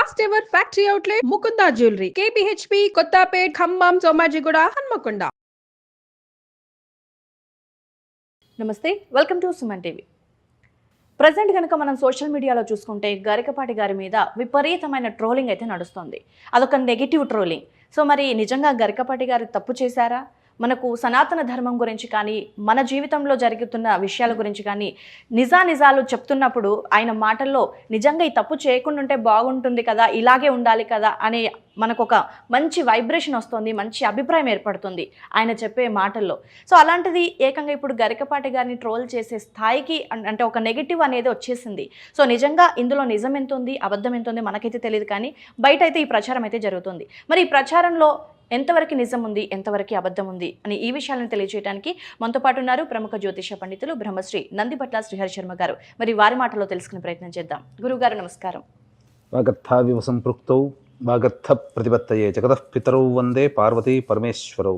First ever factory outlet Mukunda jewellery KPHB Kothapet Khammam Somajiguda Hanmakonda. నమస్తే, welcome to Suman TV. Present కనుక మనం సోషల్ మీడియాలో చూసుకుంటే గరికపాటి గారి మీద విపరీతమైన ట్రోలింగ్ అయితే నడుస్తుంది. అదొక నెగిటివ్ ట్రోలింగ్. సో మరి నిజంగా గరికపాటి గారు తప్పు చేశారా? మనకు సనాతన ధర్మం గురించి కానీ మన జీవితంలో జరుగుతున్న విషయాల గురించి కానీ నిజాలు చెప్తున్నప్పుడు ఆయన మాటల్లో నిజంగా ఈ తప్పు చేయకుండా ఉంటే బాగుంటుంది కదా, ఇలాగే ఉండాలి కదా అనే మనకు ఒక మంచి వైబ్రేషన్ వస్తుంది, మంచి అభిప్రాయం ఏర్పడుతుంది ఆయన చెప్పే మాటల్లో. సో అలాంటిది ఏకంగా ఇప్పుడు గరికపాటి గారిని ట్రోల్ చేసే స్థాయికి అంటే ఒక నెగిటివ్ అనేది వచ్చేసింది. సో నిజంగా ఇందులో నిజం ఎంత ఉంది, అబద్ధం ఎంత ఉంది మనకైతే తెలియదు, కానీ బయట అయితే ఈ ప్రచారం అయితే జరుగుతుంది. మరి ఈ ప్రచారంలో ఎంతవరకు నిజం ఉంది, ఎంతవరకు అబద్ధం ఉంది అని ఈ విషయాలను తెలియజేయడానికి మనతో పాటు ఉన్నారు ప్రముఖ జ్యోతిష పండితులు బ్రహ్మశ్రీ నందిపట్ల శ్రీహరి శర్మ గారు. మరి వారి మాటలో తెలుసుకునే ప్రయత్నం చేద్దాం. గురువుగారు నమస్కారం. వాగర్థావివ సంపృక్తౌ వాగర్థ ప్రతిపత్తయే జగతః పితరౌ వందే పార్వతీ పరమేశ్వరౌ.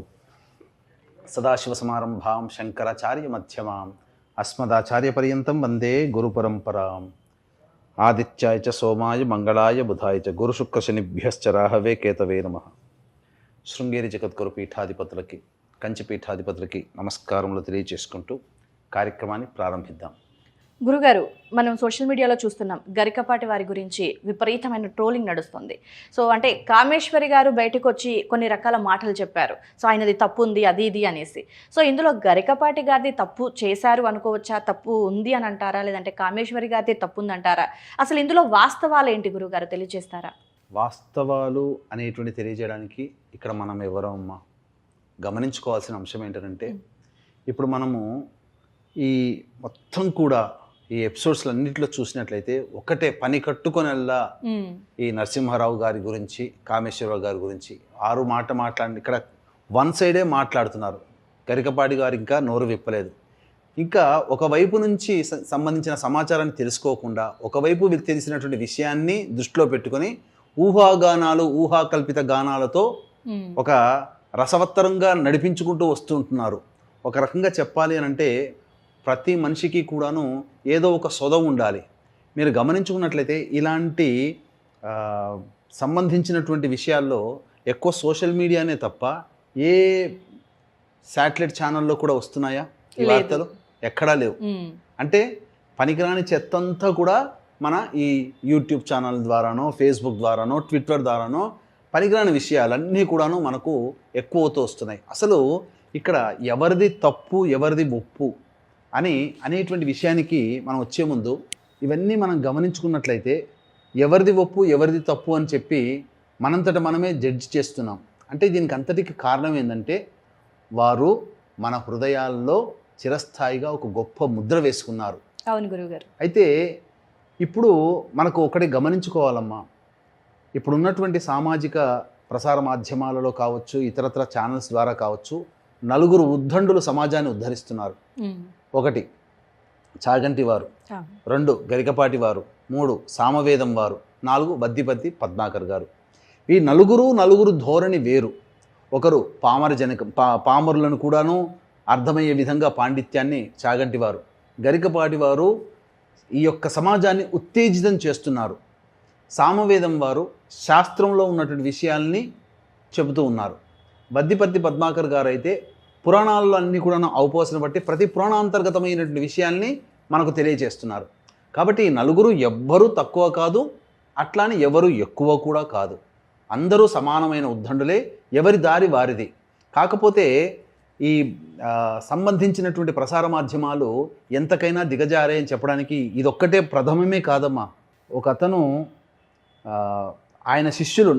సదాశివసమారంభాం శంకరాచార్య మధ్యమాం అస్మదాచార్యపర్యంతం వందే గురుపరంపరాం. ఆదిత్యాయ చ సోమాయ మంగళాయ బుధాయ చ గురుశుక్రశనిభ్యశ్చ రాహవే కేతవే నమః. శృంగేరి జగద్గురు పీఠాధిపతులకి, కంచి పీఠాధిపతులకి నమస్కారములు తెలియజేసుకుంటూ కార్యక్రమాన్ని ప్రారంభిద్దాం. గురుగారు, మనం సోషల్ మీడియాలో చూస్తున్నాం గరికపాటి వారి గురించి విపరీతమైన ట్రోలింగ్ నడుస్తుంది. సో అంటే కామేశ్వరి గారు బయటకు వచ్చి కొన్ని రకాల మాటలు చెప్పారు. సో ఆయనది తప్పు ఉంది, అది ఇది అనేసి. సో ఇందులో గరికపాటి గారిది తప్పు చేశారు అనుకోవచ్చా? తప్పు ఉంది అని అంటారా, లేదంటే కామేశ్వరి గారిది తప్పు ఉందంటారా? అసలు ఇందులో వాస్తవాలు ఏంటి గురుగారు, తెలియజేస్తారా? వాస్తవాలు అనేటువంటి తెలియజేయడానికి ఇక్కడ మనం ఎవరమ్మా గమనించుకోవాల్సిన అంశం ఏంటంటే, ఇప్పుడు మనము ఈ మొత్తం కూడా ఈ ఎపిసోడ్స్ అన్నింటిలో చూసినట్లయితే ఒకటే పని కట్టుకొనల్లా ఈ నరసింహారావు గారి గురించి, కామేశ్వరరావు గారి గురించి మాట్లాడి ఇక్కడ వన్ సైడే మాట్లాడుతున్నారు. గరికపాటి గారు ఇంకా నోరు విప్పలేదు. ఇంకా ఒకవైపు నుంచి సంబంధించిన సమాచారాన్ని తెలుసుకోకుండా ఒకవైపు తెలిసినటువంటి విషయాన్ని దృష్టిలో పెట్టుకొని ఊహాగానాలు, ఊహాకల్పిత గానాలతో ఒక రసవత్తరంగా నడిపించుకుంటూ వస్తుంటున్నారు. ఒక రకంగా చెప్పాలి అని అంటే ప్రతి మనిషికి కూడాను ఏదో ఒక సొద ఉండాలి. మీరు గమనించుకున్నట్లయితే ఇలాంటి సంబంధించినటువంటి విషయాల్లో ఎక్కువ సోషల్ మీడియానే తప్ప ఏ శాటిలైట్ ఛానల్లో కూడా వస్తున్నాయా ఈ వార్తలు? ఎక్కడా లేవు. అంటే పనికిరాని చెత్తంతా కూడా మన ఈ యూట్యూబ్ ఛానల్ ద్వారానో, ఫేస్బుక్ ద్వారానో, ట్విట్టర్ ద్వారానో పనికిరాని విషయాలన్నీ కూడాను మనకు ఎక్కువ అవుతూ వస్తున్నాయి. అసలు ఇక్కడ ఎవరిది తప్పు, ఎవరిది ఒప్పు అనేటువంటి విషయానికి మనం వచ్చే ముందు ఇవన్నీ మనం గమనించుకున్నట్లయితే ఎవరిది ఒప్పు, ఎవరిది తప్పు అని చెప్పి మనంతట మనమే జడ్జి చేస్తున్నాం. అంటే దీనికి అంతటికి కారణం ఏంటంటే వారు మన హృదయాల్లో చిరస్థాయిగా ఒక గొప్ప ముద్ర వేసుకున్నారు. అవును గురువుగారు. అయితే ఇప్పుడు మనకు ఒకటి గమనించుకోవాలమ్మా, ఇప్పుడున్నటువంటి సామాజిక ప్రసార మాధ్యమాలలో కావచ్చు, ఇతరత్ర ఛానల్స్ ద్వారా కావచ్చు, నలుగురు ఉద్దండులు సమాజాన్ని ఉద్ధరిస్తున్నారు. 1 చాగంటి వారు, 2 గరికపాటి వారు, 3 సామవేదం వారు, 4 బద్దిపత్తి పద్మాకర్ గారు. ఈ నలుగురు ధోరణి వేరు. ఒకరు పామరులను కూడాను అర్థమయ్యే విధంగా పాండిత్యాన్ని చాగంటి వారు, గరికపాటి వారు ఈ యొక్క సమాజాన్ని ఉత్తేజితం చేస్తున్నారు. సామవేదం వారు శాస్త్రంలో ఉన్నటువంటి విషయాల్ని చెబుతూ ఉన్నారు. బద్దిపత్తి పద్మాకర్ గారు అయితే పురాణాల్లో అన్నీ కూడా అవపోసన బట్టి ప్రతి పురాణాంతర్గతమైనటువంటి విషయాల్ని మనకు తెలియజేస్తున్నారు. కాబట్టి ఈ నలుగురు ఎవ్వరూ తక్కువ కాదు, అట్లాని ఎవరు ఎక్కువ కూడా కాదు. అందరూ సమానమైన ఉద్దండులే, ఎవరి దారి వారిది. కాకపోతే ఈ సంబంధించినటువంటి ప్రసార మాధ్యమాలు ఎంతకైనా దిగజారే అని చెప్పడానికి ఇదొక్కటే ప్రథమమే కాదమ్మా. ఒక అతను ఆయన శిష్యులు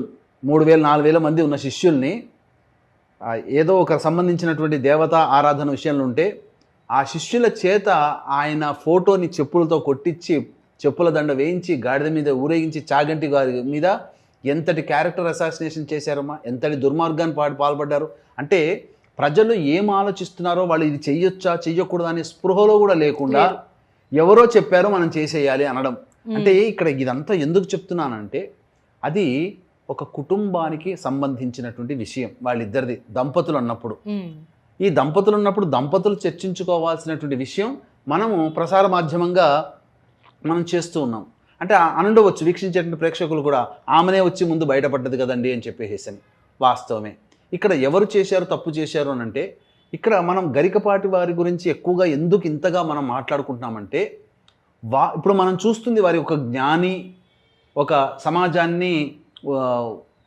3000-4000 మంది ఉన్న శిష్యుల్ని ఏదో ఒక సంబంధించినటువంటి దేవతా ఆరాధన విషయంలో ఉంటే ఆ శిష్యుల చేత ఆయన ఫోటోని చెప్పులతో కొట్టించి, చెప్పుల దండ వేయించి, గాడిద మీద ఊరేగించి చాగంటి గారి మీద ఎంతటి క్యారెక్టర్ అసాసినేషన్ చేశారమ్మా, ఎంతటి దుర్మార్గాన్ని పాల్పడ్డారు. అంటే ప్రజలు ఏం ఆలోచిస్తున్నారో, వాళ్ళు ఇది చెయ్యొచ్చా చెయ్యకూడదు అనే స్పృహలో కూడా లేకుండా ఎవరో చెప్పారో మనం చేసేయాలి అనడం. అంటే ఇక్కడ ఇదంతా ఎందుకు చెప్తున్నానంటే అది ఒక కుటుంబానికి సంబంధించినటువంటి విషయం. వాళ్ళిద్దరిది దంపతులు అన్నప్పుడు, ఈ దంపతులు ఉన్నప్పుడు దంపతులు చర్చించుకోవాల్సినటువంటి విషయం మనము ప్రసార మాధ్యమంగా మనం చేస్తూ ఉన్నాం. అంటే అనుండవచ్చు వీక్షించేటువంటి ప్రేక్షకులు కూడా ఆమెనే వచ్చి ముందు బయటపడ్డది కదండి అని చెప్పేసి. వాస్తవమే. ఇక్కడ ఎవరు చేశారు తప్పు చేశారు అని అంటే, ఇక్కడ మనం గరికపాటి వారి గురించి ఎక్కువగా ఎందుకు ఇంతగా మనం మాట్లాడుకుంటున్నామంటే, ఇప్పుడు మనం చూస్తుంది వారి ఒక జ్ఞాని, ఒక సమాజాన్ని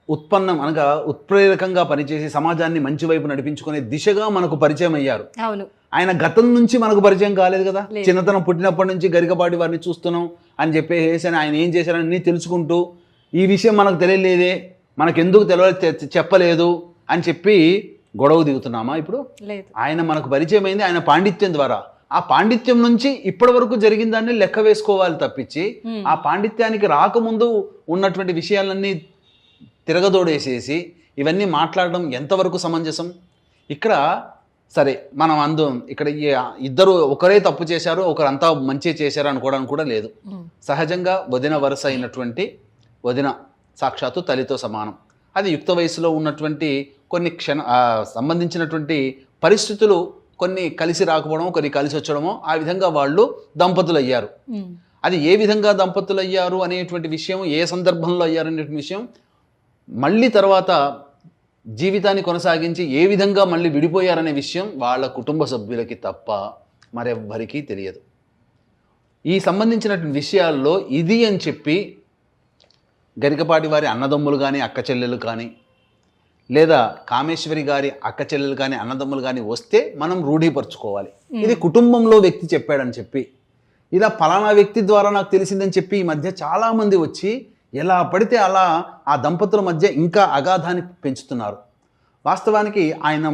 ఉత్పన్నం అనగా ఉత్ప్రేరకంగా పనిచేసి సమాజాన్ని మంచి వైపు నడిపించుకునే దిశగా మనకు పరిచయం అయ్యారు. అవును. ఆయన గతం నుంచి మనకు పరిచయం కాలేదు కదా. చిన్నతనం పుట్టినప్పటి నుంచి గరికపాటి వారిని చూస్తున్నాం అని చెప్పేసి ఆయన ఏం చేశారని తెలుసుకుంటూ ఈ విషయం మనకు తెలియలేదే, మనకెందుకు చెప్పలేదు అని చెప్పి గొడవ దిగుతున్నామా? ఇప్పుడు ఆయన మనకు పరిచయం అయింది ఆయన పాండిత్యం ద్వారా. ఆ పాండిత్యం నుంచి ఇప్పటి వరకు జరిగిన దాన్ని లెక్క వేసుకోవాలి తప్పించి, ఆ పాండిత్యానికి రాకముందు ఉన్నటువంటి విషయాలన్నీ తిరగదోడేసేసి ఇవన్నీ మాట్లాడడం ఎంతవరకు సమంజసం? ఇక్కడ సరే మనం ఇక్కడ ఇద్దరు ఒకరే తప్పు చేశారు, ఒకరంతా మంచి చేశారు అనుకోవడానికి కూడా లేదు. సహజంగా వదిన వరుస అయినటువంటి వదిన సాక్షాత్తు తల్లితో సమానం. అది యుక్త వయసులో ఉన్నటువంటి కొన్ని సంబంధించినటువంటి పరిస్థితులు కొన్ని కలిసి రాకపోవడమో కొన్ని కలిసి వచ్చడమో ఆ విధంగా వాళ్ళు దంపతులు అయ్యారు. అది ఏ విధంగా దంపతులు అయ్యారు అనేటువంటి విషయం, ఏ సందర్భంలో అయ్యారు అనేటువంటి విషయం, మళ్ళీ తర్వాత జీవితాన్ని కొనసాగించి ఏ విధంగా మళ్ళీ విడిపోయారనే విషయం వాళ్ళ కుటుంబ సభ్యులకి తప్ప మరెవ్వరికీ తెలియదు. ఈ సంబంధించినటువంటి విషయాల్లో ఇది అని చెప్పి గరికపాటి వారి అన్నదమ్ములు కానీ అక్క చెల్లెలు కానీ, లేదా కామేశ్వరి గారి అక్క చెల్లెలు కానీ అన్నదమ్ములు కానీ వస్తే మనం రూఢీపరచుకోవాలి. ఇది కుటుంబంలో వ్యక్తి చెప్పాడని చెప్పి, ఇలా ఫలానా వ్యక్తి ద్వారా నాకు తెలిసిందని చెప్పి ఈ మధ్య చాలామంది వచ్చి ఎలా పడితే అలా ఆ దంపతుల మధ్య ఇంకా అగాధాన్ని పెంచుతున్నారు. వాస్తవానికి ఆయన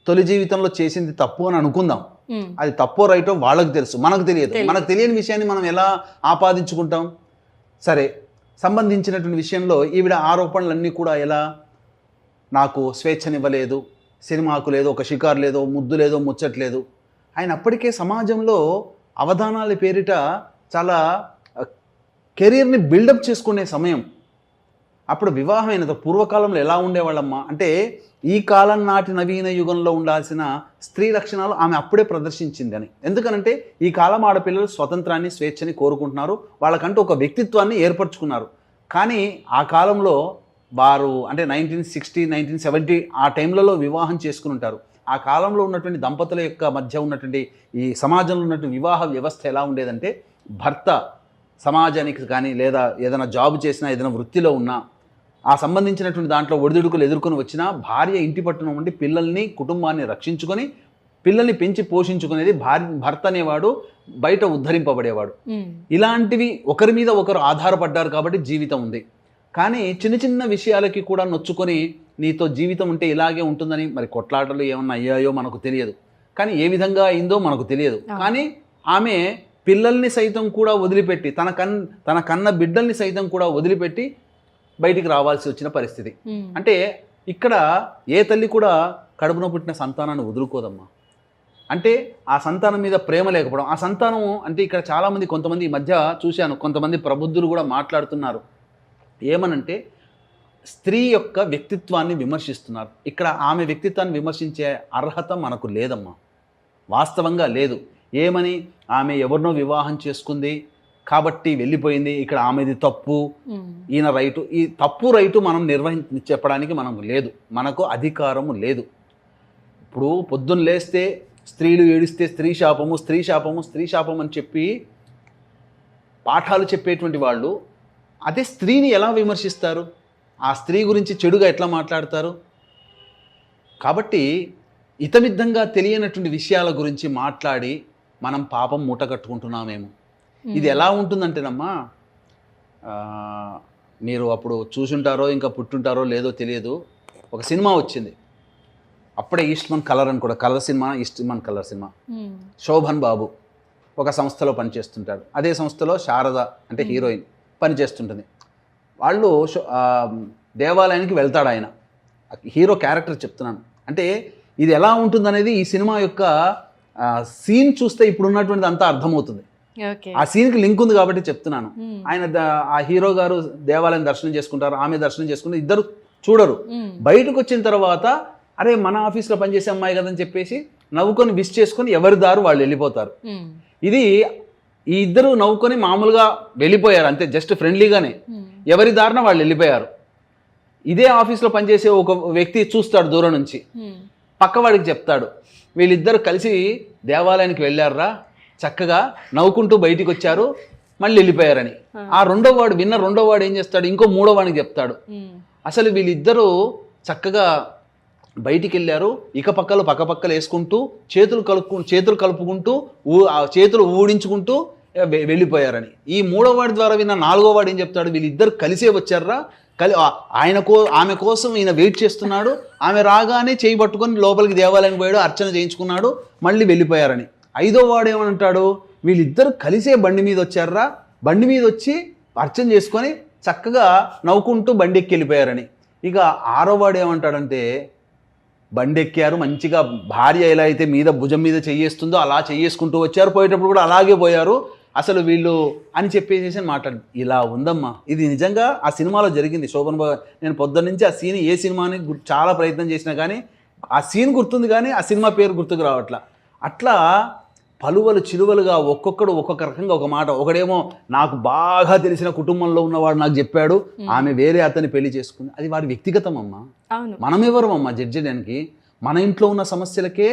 తొలి జీవితంలో చేసింది తప్పు అని అనుకుందాం. అది తప్పో రైటో వాళ్ళకి తెలుసు, మనకు తెలియదు. మనకు తెలియని విషయాన్ని మనం ఎలా ఆపాదించుకుంటాం? సరే, సంబంధించినటువంటి విషయంలో ఈవిడ ఆరోపణలన్నీ కూడా ఎలా, నాకు స్వేచ్ఛనివ్వలేదు, సినిమాకు లేదు, ఒక షికారు లేదో, ముద్దు లేదో, ముచ్చట్లేదు. ఆయన అప్పటికే సమాజంలో అవధానాల పేరిట చాలా కెరీర్ని బిల్డప్ చేసుకునే సమయం. అప్పుడు వివాహం అయినది పూర్వకాలంలో ఎలా ఉండేవాళ్ళమ్మా అంటే, ఈ కాలం నాటి నవీన యుగంలో ఉండాల్సిన స్త్రీ లక్షణాలు ఆమె అప్పుడే ప్రదర్శించింది అని. ఎందుకనంటే ఈ కాలం ఆడపిల్లలు స్వతంత్రాన్ని, స్వేచ్ఛని కోరుకుంటున్నారు, వాళ్ళకంటూ ఒక వ్యక్తిత్వాన్ని ఏర్పరచుకున్నారు. కానీ ఆ కాలంలో వారు అంటే 1960, 1970 ఆ టైంలలో వివాహం చేసుకుని ఉంటారు. ఆ కాలంలో ఉన్నటువంటి దంపతుల యొక్క మధ్య ఉన్నటువంటి ఈ సమాజంలో ఉన్నటువంటి వివాహ వ్యవస్థ ఎలా ఉండేదంటే, భర్త సమాజానికి కానీ లేదా ఏదైనా జాబ్ చేసినా, ఏదైనా వృత్తిలో ఉన్నా, ఆ సంబంధించినటువంటి దాంట్లో ఒడిదుడుకులు ఎదుర్కొని వచ్చినా భార్య ఇంటి పట్టున ఉండి పిల్లల్ని, కుటుంబాన్ని రక్షించుకొని పిల్లల్ని పెంచి పోషించుకునేది భర్త అనేవాడు, బయట ఉద్ధరింపబడేవాడు. ఇలాంటివి ఒకరి మీద ఒకరు ఆధారపడ్డారు కాబట్టి జీవితం ఉంది. కానీ చిన్న చిన్న విషయాలకి కూడా నొచ్చుకొని నీతో జీవితం ఉంటే ఇలాగే ఉంటుందని, మరి కొట్లాటలు ఏమన్నా అయ్యాయో మనకు తెలియదు, కానీ ఏ విధంగా అయిందో మనకు తెలియదు. కానీ ఆమె పిల్లల్ని సైతం కూడా వదిలిపెట్టి, తన కన్న బిడ్డల్ని సైతం కూడా వదిలిపెట్టి బయటికి రావాల్సి వచ్చిన పరిస్థితి. అంటే ఇక్కడ ఏ తల్లి కూడా కడుపున పుట్టిన సంతానాన్ని వదులుకోదమ్మా. అంటే ఆ సంతానం మీద ప్రేమ లేకపోవడం, ఆ సంతానం అంటే ఇక్కడ చాలామంది, కొంతమంది ఈ మధ్య చూశాను, కొంతమంది ప్రబుద్ధులు కూడా మాట్లాడుతున్నారు. ఏమనంటే స్త్రీ యొక్క వ్యక్తిత్వాన్ని విమర్శిస్తున్నారు. ఇక్కడ ఆమె వ్యక్తిత్వాన్ని విమర్శించే అర్హత మనకు లేదమ్మా, వాస్తవంగా లేదు. ఏమని, ఆమె ఎవరినో వివాహం చేసుకుంది కాబట్టి వెళ్ళిపోయింది, ఇక్కడ ఆమెది తప్పు, ఈయన రైటు. ఈ తప్పు రైటు మనం చెప్పడానికి మనకు లేదు, మనకు అధికారము లేదు. ఇప్పుడు పొద్దున్న లేస్తే స్త్రీలు ఏడిస్తే స్త్రీ శాపము, స్త్రీ శాపము, స్త్రీ శాపం అని చెప్పి పాఠాలు చెప్పేటువంటి వాళ్ళు అదే స్త్రీని ఎలా విమర్శిస్తారు? ఆ స్త్రీ గురించి చెడుగా ఎట్లా మాట్లాడతారు? కాబట్టి ఇతమిద్దంగా తెలియనటువంటి విషయాల గురించి మాట్లాడి మనం పాపం మూట కట్టుకుంటున్నామేమో. ఇది ఎలా ఉంటుందంటేనమ్మా, మీరు అప్పుడు చూసుంటారో ఇంకా పుట్టుంటారో లేదో తెలియదు, ఒక సినిమా వచ్చింది అప్పుడే, ఈస్ట్మన్ కలర్ అని కూడా, colour cinema, Eastman colour cinema. Sobhan Babu ఒక సంస్థలో పనిచేస్తుంటాడు. అదే సంస్థలో శారద అంటే హీరోయిన్ పనిచేస్తుంటుంది. వాళ్ళు దేవాలయానికి వెళ్తాడు ఆయన, హీరో క్యారెక్టర్ చెప్తున్నాను. అంటే ఇది ఎలా ఉంటుందనేది ఈ సినిమా యొక్క సీన్ చూస్తే ఇప్పుడు ఉన్నటువంటిది అంతా అర్థమవుతుంది. ఆ సీన్కి లింక్ ఉంది కాబట్టి చెప్తున్నాను. ఆయన ఆ హీరో గారు దేవాలయం దర్శనం చేసుకుంటారు, ఆమె దర్శనం చేసుకుంటారు, ఇద్దరు చూడరు. బయటకు వచ్చిన తర్వాత అరే మన ఆఫీస్లో పనిచేసే అమ్మాయి కదని చెప్పేసి నవ్వుకొని విష్ చేసుకొని ఎవరి దారు వాళ్ళు వెళ్ళిపోతారు. ఇది ఈ ఇద్దరు నవ్వుకొని మామూలుగా వెళ్ళిపోయారు అంతే, జస్ట్ ఫ్రెండ్లీగానే ఎవరి దారిన వాళ్ళు వెళ్ళిపోయారు. ఇదే ఆఫీస్లో పనిచేసే ఒక వ్యక్తి చూస్తాడు దూరం నుంచి, పక్కవాడికి చెప్తాడు వీళ్ళిద్దరు కలిసి దేవాలయానికి వెళ్ళారా, చక్కగా నవ్వుకుంటూ బయటికి వచ్చారు, మళ్ళీ వెళ్ళిపోయారని. ఆ రెండో వాడు ఏం చేస్తాడు, ఇంకో మూడో వాడికి చెప్తాడు అసలు వీళ్ళిద్దరూ చక్కగా బయటికి వెళ్ళారు, ఇక పక్కపక్కలు వేసుకుంటూ చేతులు కలుపుకుంటూ చేతులు ఊడించుకుంటూ వెళ్ళిపోయారని. ఈ మూడో వాడి ద్వారా విన్న నాలుగో వాడు ఏం చెప్తాడు, వీళ్ళిద్దరు కలిసే వచ్చారా, ఆమె కోసం ఈయన వెయిట్ చేస్తున్నాడు, ఆమె రాగానే చేయి పట్టుకొని లోపలికి దేవాలయానికి పోయాడు, అర్చన చేయించుకున్నాడు, మళ్ళీ వెళ్ళిపోయారని. ఐదో వాడు ఏమంటాడు, వీళ్ళిద్దరు కలిసే బండి మీద వచ్చారా, బండి మీద వచ్చి అర్చన చేసుకొని చక్కగా నవ్వుకుంటూ బండి ఎక్కి వెళ్ళిపోయారని. ఇక ఆరో వాడు ఏమంటాడంటే, బండి ఎక్కారు మంచిగా, భార్య ఎలా అయితే మీద భుజం మీద చెయ్యేస్తుందో అలా చెయ్యేసుకుంటూ వచ్చారు, పోయేటప్పుడు కూడా అలాగే పోయారు, అసలు వీళ్ళు అని చెప్పేసి మాట్లాడు. ఇలా ఉందమ్మా, ఇది నిజంగా ఆ సినిమాలో జరిగింది. శోభన్ బాబు, నేను పొద్దున్న నుంచి ఆ సీన్ ఏ సినిమాని చాలా ప్రయత్నం చేసినా కానీ ఆ సీన్ గుర్తుంది కానీ ఆ సినిమా పేరు గుర్తుకు రావట్లా. అట్లా పలువలు చిలువలుగా ఒక్కొక్కడు ఒక్కొక్క రకంగా ఒక మాట. ఒకడేమో నాకు బాగా తెలిసిన కుటుంబంలో ఉన్నవాడు నాకు చెప్పాడు, ఆమె వేరే అతన్ని పెళ్లి చేసుకుంది. అది వారి వ్యక్తిగతం అమ్మా, మనమెవరం అమ్మా జడ్జిడానికి? మన ఇంట్లో ఉన్న సమస్యలకే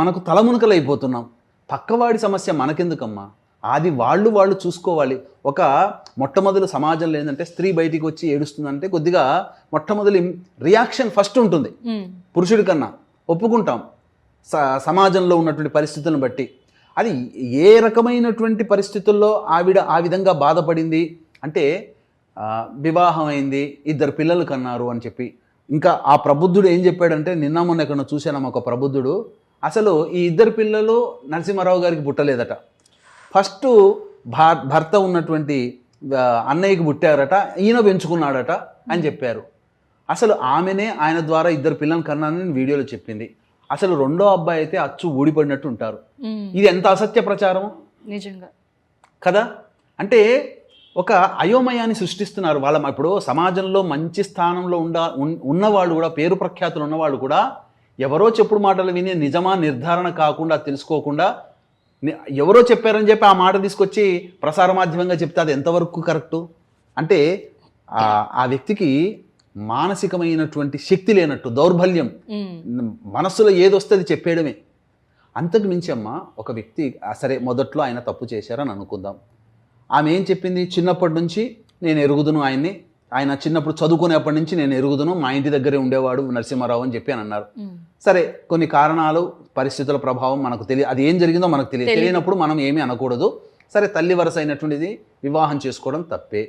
మనకు తలమునకలు అయిపోతున్నాం, పక్కవాడి సమస్య మనకెందుకమ్మా? అది వాళ్ళు చూసుకోవాలి. ఒక మొట్టమొదటి సమాజంలో ఏంటంటే స్త్రీ బయటికి వచ్చి ఏడుస్తుందంటే కొద్దిగా మొట్టమొదటి రియాక్షన్ ఫస్ట్ ఉంటుంది పురుషుడి కన్నా, ఒప్పుకుంటాం సమాజంలో ఉన్నటువంటి పరిస్థితులను బట్టి. అది ఏ రకమైనటువంటి పరిస్థితుల్లో ఆవిడ ఆ విధంగా బాధపడింది అంటే, వివాహం అయింది, 2 పిల్లలు కన్నారు అని చెప్పి. ఇంకా ఆ ప్రబుద్ధుడు ఏం చెప్పాడంటే, నిన్న మొన్న ఎక్కడ చూశాను ఒక ప్రబుద్ధుడు, అసలు ఈ 2 పిల్లలు నరసింహారావు గారికి పుట్టలేదట, ఫస్ట్ భర్త ఉన్నటువంటి అన్నయ్యకి పుట్టారట, ఈయన పెంచుకున్నాడట అని చెప్పారు. అసలు ఆమెనే ఆయన ద్వారా 2 పిల్లలు కన్నానని వీడియోలో చెప్పింది. అసలు రెండో అబ్బాయి అయితే అచ్చు ఊడిపడినట్టు ఉంటారు. ఇది ఎంత అసత్య ప్రచారం నిజంగా కదా. అంటే ఒక అయోమయాన్ని సృష్టిస్తున్నారు వాళ్ళ. ఇప్పుడు సమాజంలో మంచి స్థానంలో ఉన్నవాళ్ళు కూడా, పేరు ప్రఖ్యాతులు ఉన్నవాళ్ళు కూడా ఎవరో చెప్పుడు మాటలు విని నిజమా నిర్ధారణ కాకుండా తెలుసుకోకుండా ఎవరో చెప్పారని చెప్పి ఆ మాట తీసుకొచ్చి ప్రసార మాధ్యమంగా చెప్తే అది ఎంతవరకు కరెక్టు? అంటే ఆ వ్యక్తికి మానసికమైనటువంటి శక్తి లేనట్టు, దౌర్బల్యం, మనస్సులో ఏదొస్తే అది చెప్పేయడమే. అంతకు మించి అమ్మ, ఒక వ్యక్తి సరే మొదట్లో ఆయన తప్పు చేశారని అనుకుందాం, ఆమె ఏం చెప్పింది, చిన్నప్పటి నుంచి నేను ఎరుగుదును ఆయన్ని, ఆయన చిన్నప్పుడు చదువుకునేప్పటి నుంచి నేను ఎరుగుదును, మా ఇంటి దగ్గరే ఉండేవాడు నరసింహారావు అని చెప్పి అని అన్నారు. సరే, కొన్ని కారణాలు పరిస్థితుల ప్రభావం మనకు అది ఏం జరిగిందో మనకు తెలియనప్పుడు మనం ఏమీ అనకూడదు. సరే, తల్లి వరస అయినటువంటిది వివాహం చేసుకోవడం తప్పే.